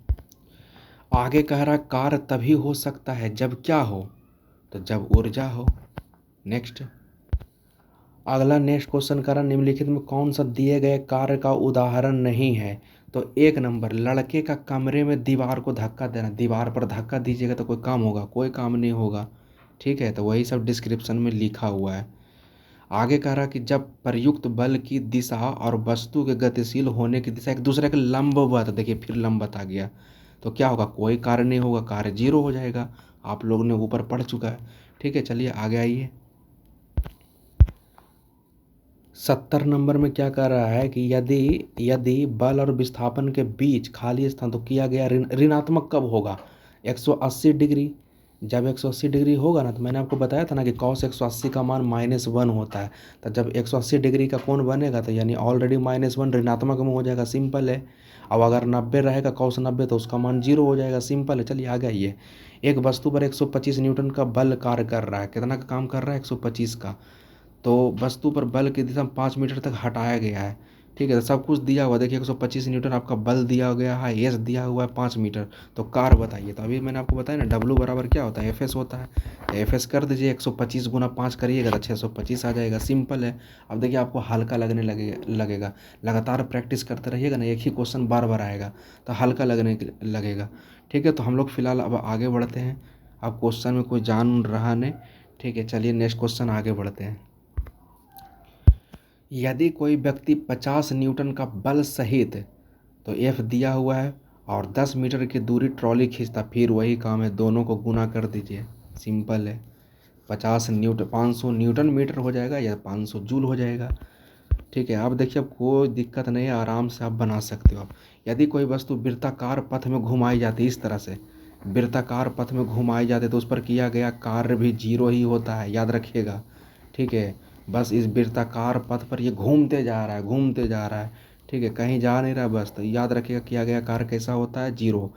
आगे कह रहा कार्य तभी हो सकता है जब क्या हो, तो जब ऊर्जा हो। नेक्स्ट अगला नेक्स्ट क्वेश्चन कह रहा निम्नलिखित में कौन सा दिए गए कार्य का उदाहरण नहीं है। तो 1 नंबर, लड़के का कमरे में दीवार को धक्का देना। दीवार पर धक्का दीजिएगा तो कोई काम होगा, कोई काम नहीं होगा। ठीक है, तो वही सब डिस्क्रिप्शन में लिखा हुआ है। आगे कह रहा कि जब प्रयुक्त बल की दिशा और वस्तु के गतिशील होने की दिशा एक दूसरे के लंबवत, देखिए फिर लंबवत आ गया, तो क्या होगा कोई कार्य नहीं होगा, कार्य जीरो हो जाएगा। आप लोगों ने ऊपर पढ़ चुका है। ठीक है, चलिए आगे आइए। 70 नंबर में क्या कह रहा है कि यदि यदि बल और विस्थापन के बीच खाली स्थान तो किया गया ऋणात्मक कब होगा 180 डिग्री। जब 180 डिग्री होगा ना, तो मैंने आपको बताया था ना कि cos 180 का मान -1 होता है। तो जब 180 डिग्री का कोण बनेगा तो यानी ऑलरेडी -1 ऋणात्मक में हो जाएगा। सिंपल है। अब अगर 90 रहेगा cos 90 तो उसका मान 0 हो जाएगा। सिंपल है, चलिए आ गया। एक वस्तु पर 125 न्यूटन का बल कार्य कर रहा है। कितना का काम कर रहा है 125 का। तो वस्तु पर बल की दिशा 5 मीटर तक हटाया गया है। ठीक है, तो सब कुछ दिया हुआ, देखिए 125 न्यूटन आपका बल दिया गया है, एस दिया हुआ है 5 मीटर। तो कार बताइए। तो अभी मैंने आपको बताया ना डब्लू बराबर क्या होता है एफ एस होता है। तो एफ एस कर दीजिए, 125 गुना 5 करिएगा तो 625 आ जाएगा। सिंपल है। अब देखिए आपको हल्का लगने लगेगा। लगातार प्रैक्टिस करते रहिएगा ना, एक ही क्वेश्चन बार बार आएगा तो हल्का लगने लगेगा। ठीक है, तो हम लोग फिलहाल अब आगे बढ़ते हैं। अब क्वेश्चन में कोई जान रहा नहीं। ठीक है, चलिए नेक्स्ट क्वेश्चन आगे बढ़ते हैं। यदि कोई व्यक्ति 50 न्यूटन का बल सहित, तो एफ दिया हुआ है, और 10 मीटर की दूरी ट्रॉली खींचता, फिर वही काम है, दोनों को गुना कर दीजिए। सिंपल है। 50 न्यूटन 500 न्यूटन मीटर हो जाएगा या 500 जूल हो जाएगा। ठीक है, अब देखिए अब कोई दिक्कत नहीं है, आराम से आप बना सकते हो। आप यदि कोई वस्तु वृत्ताकार पथ में घुमाई जाती है, इस तरह से वृत्ताकार पथ में घुमाई जाती है, तो उस पर किया गया कार्य भी जीरो ही होता है, याद रखिएगा। ठीक है, बस इस वृत्ताकार पथ पर ये घूमते जा रहा है, घूमते जा रहा है। ठीक है, कहीं जा नहीं रहा, बस तो याद रखिएगा किया गया कार्य कैसा होता है, जीरो।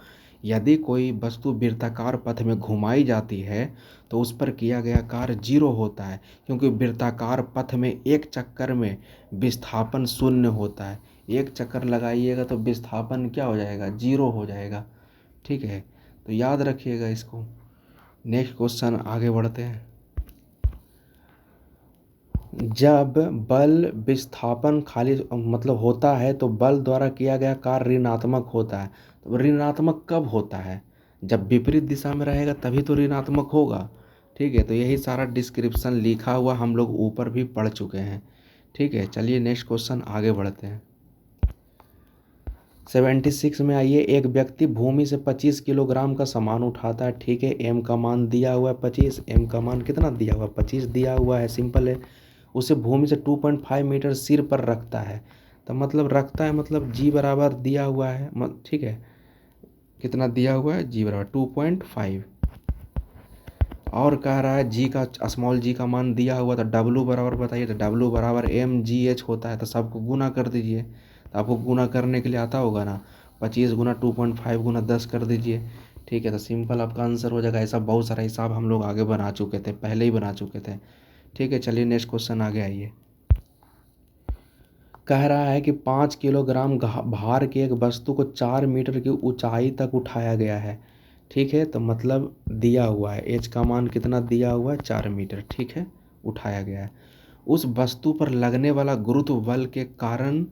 यदि कोई वस्तु वृत्ताकार पथ में घुमाई जाती है तो उस पर किया गया कार्य जीरो होता है, क्योंकि वृत्ताकार पथ में एक चक्कर में विस्थापन शून्य होता है। एक चक्कर लगाइएगा तो विस्थापन क्या हो जाएगा, जीरो हो जाएगा। ठीक है, तो याद रखिएगा इसको। नेक्स्ट क्वेश्चन आगे बढ़ते हैं। जब बल विस्थापन खाली मतलब होता है तो बल द्वारा किया गया कार्य ऋणात्मक होता है। तो ऋणात्मक कब होता है, जब विपरीत दिशा में रहेगा तभी तो ऋणात्मक होगा। ठीक है, तो यही सारा डिस्क्रिप्शन लिखा हुआ हम लोग ऊपर भी पढ़ चुके हैं। ठीक है, चलिए नेक्स्ट क्वेश्चन आगे बढ़ते हैं। 76 में आइए। एक व्यक्ति भूमि से 25 किलोग्राम का सामान उठाता है। ठीक है, एम का मान दिया हुआ है 25। एम का मान कितना दिया हुआ है 25 दिया हुआ है। सिंपल है। उसे भूमि से 2.5 मीटर सिर पर रखता है। तो मतलब रखता है मतलब जी बराबर दिया हुआ है। ठीक है, कितना दिया हुआ है जी बराबर 2.5। और कह रहा है जी का स्मॉल जी का मान दिया हुआ, तो डब्लू बराबर बताइए। तो डब्लू बराबर mgh होता है। तो सबको गुना कर दीजिए। तो आपको गुना करने के लिए आता होगा ना, 25 गुना 2.5 गुना 10 कर दीजिए। ठीक है, तो सिंपल आपका आंसर हो जाएगा। ऐसा बहुत सारा हिसाब हम लोग आगे बना चुके थे, पहले ही बना चुके थे। ठीक है, चलिए नेक्स्ट क्वेश्चन आगे आइए। कह रहा है कि 5 किलोग्राम भार की एक वस्तु को 4 मीटर की ऊंचाई तक उठाया गया है। ठीक है, तो मतलब दिया हुआ है एच का मान कितना दिया हुआ है, 4 मीटर। ठीक है, उठाया गया है। उस वस्तु पर लगने वाला गुरुत्व बल के कारण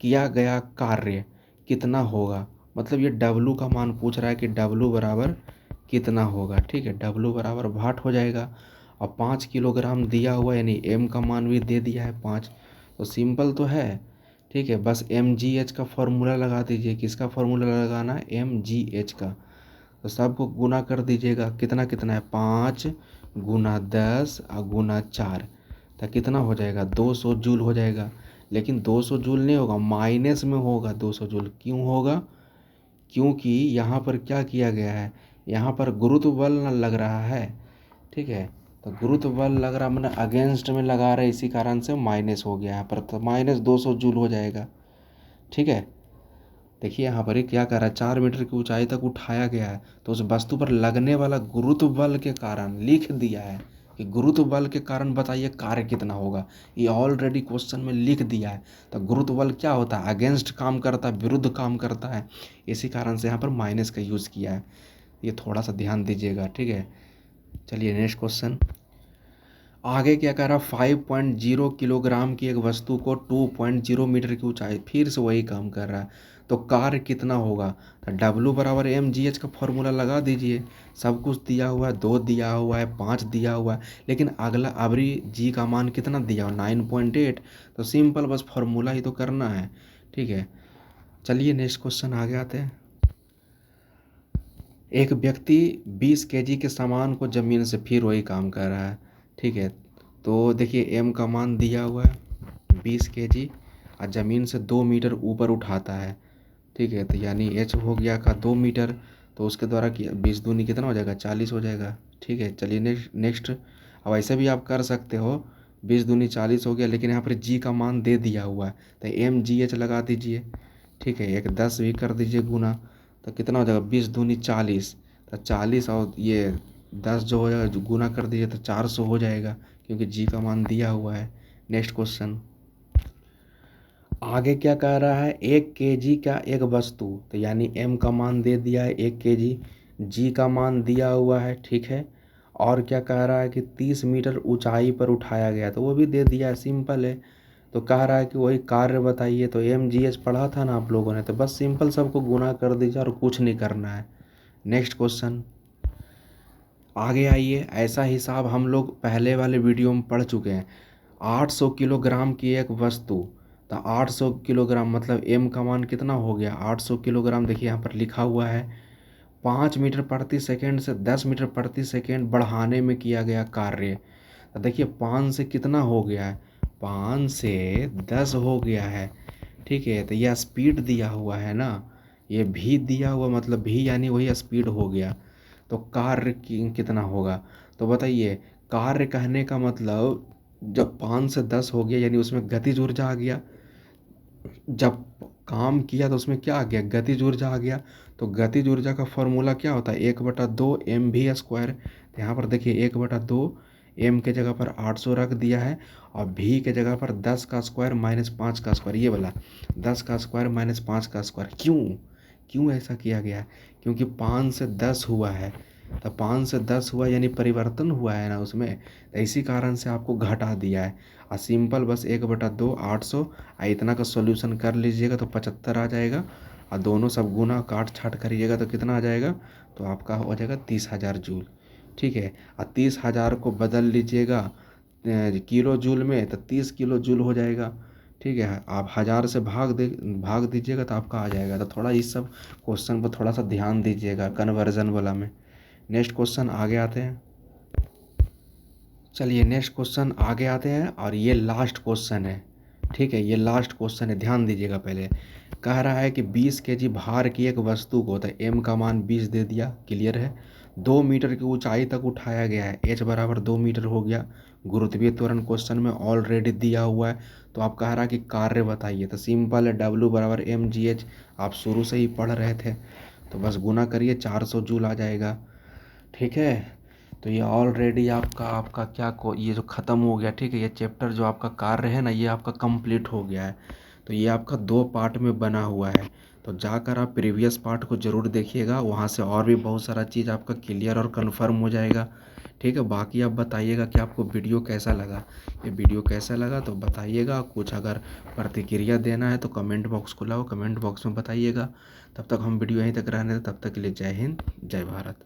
किया गया कार्य कितना होगा। मतलब ये डब्लू का मान पूछ रहा है कि डब्लू बराबर कितना होगा। ठीक है, डब्लू बराबर वाट हो जाएगा। और 5 किलोग्राम दिया हुआ यानी एम का मान भी दे दिया है 5, तो सिंपल तो है। ठीक है, बस एम जी एच का फॉर्मूला लगा दीजिए। किसका फॉर्मूला लगाना है, एम जी एच का। तो सबको गुना कर दीजिएगा, कितना कितना है, 5 गुना 10 और गुना 4, तो कितना हो जाएगा, 200 जूल हो जाएगा। लेकिन 200 जूल नहीं होगा, माइनस में होगा 200 जूल। क्यों होगा, क्योंकि यहाँ पर क्या किया गया है, यहाँ पर गुरुत्व बल न लग रहा है। ठीक है, तो गुरुत्व बल लग रहा मैंने अगेंस्ट में लगा रहे, इसी कारण से माइनस हो गया यहाँ पर, तो माइनस 200 जूल हो जाएगा। ठीक है, देखिए यहाँ पर ये क्या कर रहा है, 4 मीटर की ऊंचाई तक उठाया गया है, तो उस वस्तु पर लगने वाला गुरुत्व बल के कारण लिख दिया है कि गुरुत्व बल के कारण बताइए कार्य कितना होगा। ये ऑलरेडी क्वेश्चन में लिख दिया है। तो गुरुत्व बल क्या होता है, अगेंस्ट काम करता है, विरुद्ध काम करता है, इसी कारण से यहाँ पर माइनस का यूज़ किया है। ये थोड़ा सा ध्यान दीजिएगा। ठीक है, चलिए नेक्स्ट क्वेश्चन। आगे क्या कह रहा है, 5.0 किलोग्राम की एक वस्तु को 2.0 मीटर की ऊंचाई, फिर से वही काम कर रहा है, तो कार्य कितना होगा। तो डब्लू बराबर एम जी एच का फॉर्मूला लगा दीजिए। सब कुछ दिया हुआ है, 2 दिया हुआ है, 5 दिया हुआ है, लेकिन अगला अबरी जी का मान कितना दिया हुआ, 9.8। तो सिंपल बस फॉर्मूला ही तो करना है। ठीक है, चलिए नेक्स्ट क्वेश्चन आगे आते हैं। एक व्यक्ति 20 केजी के सामान को ज़मीन से, फिर वही काम कर रहा है। ठीक है, तो देखिए एम का मान दिया हुआ है 20 केजी और ज़मीन से 2 मीटर ऊपर उठाता है। ठीक है, तो यानी एच हो गया का 2 मीटर, तो उसके द्वारा किया 20 दूनी कितना हो जाएगा, 40 हो जाएगा। ठीक है, चलिए नेक्स्ट। अब ऐसे भी आप कर सकते हो, 20 दूनी 40 हो गया, लेकिन यहाँ पर जी का मान दे दिया हुआ है, तो एम जी एच लगा दीजिए। ठीक है, एक 10 भी कर दीजिए गुना, तो कितना हो जाएगा, 20 दूनी 40, तो 40 और ये 10 जो हो जाएगा जो गुना कर दीजिए तो 400 हो जाएगा, क्योंकि जी का मान दिया हुआ है। Next question. आगे क्या कह रहा है, 1 केजी का एक वस्तु, तो यानी एम का मान दे दिया है 1 केजी, जी का मान दिया हुआ है। ठीक है, और क्या कह रहा है कि 30 मीटर ऊंचाई पर उठाया गया, तो वो भी दे दिया है, सिंपल है। तो कह रहा है कि वही कार्य बताइए, तो एम जी एच पढ़ा था ना आप लोगों ने, तो बस सिंपल सबको गुना कर दीजिए और कुछ नहीं करना है। नेक्स्ट क्वेश्चन आगे आइए। ऐसा हिसाब हम लोग पहले वाले वीडियो में पढ़ चुके हैं। 800 किलोग्राम की एक वस्तु, तो 800 किलोग्राम मतलब एम का मान कितना हो गया, 800 किलोग्राम। देखिए यहाँ पर लिखा हुआ है 5 मीटर प्रति सेकेंड से 10 मीटर प्रति सेकेंड बढ़ाने में किया गया कार्य। तो देखिए 5 से कितना हो गया है, 5 से 10 हो गया है। ठीक है, तो यह स्पीड दिया हुआ है ना, ये भी दिया हुआ, मतलब भी यानी वही स्पीड हो गया। तो कार्य कितना होगा, तो बताइए। कार्य कहने का मतलब जब 5 से 10 हो गया यानी उसमें गतिज ऊर्जा आ गया, जब काम किया तो उसमें क्या आ गया, गतिज ऊर्जा आ गया। तो गतिज ऊर्जा का फॉर्मूला क्या होता है, 1/2 एम वी स्क्वायर। तो यहाँ पर देखिए 1/2 एम के जगह पर 800 रख दिया है, और भी के जगह पर 10 का स्क्वायर माइनस 5 का स्क्वायर, ये वाला 10 का स्क्वायर माइनस 5 का स्क्वायर। क्यों क्यों ऐसा किया गया है, क्योंकि 5 से 10 हुआ है, तो 5 से 10 हुआ यानी परिवर्तन हुआ है ना उसमें, तो इसी कारण से आपको घटा दिया है। और सिंपल बस 1/2 800 इतना का सॉल्यूशन कर लीजिएगा तो 75 आ जाएगा, और दोनों सब गुना काट छाट करिएगा तो कितना आ जाएगा, तो आपका हो जाएगा 30,000 जूल। ठीक है, और 30,000 को बदल लीजिएगा किलो जूल में, तो 30 किलो जूल हो जाएगा। ठीक है, आप 1000 से भाग दीजिएगा तो आपका आ जाएगा। तो थोड़ा इस सब क्वेश्चन पर थोड़ा सा ध्यान दीजिएगा कन्वर्जन वाला में। नेक्स्ट क्वेश्चन आगे आते हैं। चलिए नेक्स्ट क्वेश्चन आगे आते हैं, और ये लास्ट क्वेश्चन है। ठीक है, ये लास्ट क्वेश्चन है, ध्यान दीजिएगा। पहले कह रहा है कि 20 केजी भार की एक वस्तु को, तो एम का मान 20 दे दिया, क्लियर है, 2 मीटर की ऊंचाई तक उठाया गया है, एच बराबर 2 मीटर हो गया। गुरुत्वीय त्वरण क्वेश्चन में ऑलरेडी दिया हुआ है। तो आप कह रहा है कि कार्य बताइए, तो सिंपल है, डब्ल्यू बराबर एम जी एच, आप शुरू से ही पढ़ रहे थे, तो बस गुना करिए, 400 जूल आ जाएगा। ठीक है, तो ये ऑलरेडी आपका क्या को ये जो ख़त्म हो गया। ठीक है, ये चैप्टर जो आपका कार्य है ना, ये आपका कंप्लीट हो गया है। तो ये आपका 2 पार्ट में बना हुआ है। तो जाकर आप प्रीवियस पार्ट को ज़रूर देखिएगा, वहाँ से और भी बहुत सारा चीज़ आपका क्लियर और कन्फर्म हो जाएगा। ठीक है, बाकी आप बताइएगा कि आपको वीडियो कैसा लगा। ये वीडियो कैसा लगा तो बताइएगा। कुछ अगर प्रतिक्रिया देना है तो कमेंट बॉक्स खुला हो, कमेंट बॉक्स में बताइएगा। तब तक हम वीडियो यहीं तक रहने दें, तब तक के लिए जय हिंद, जय भारत।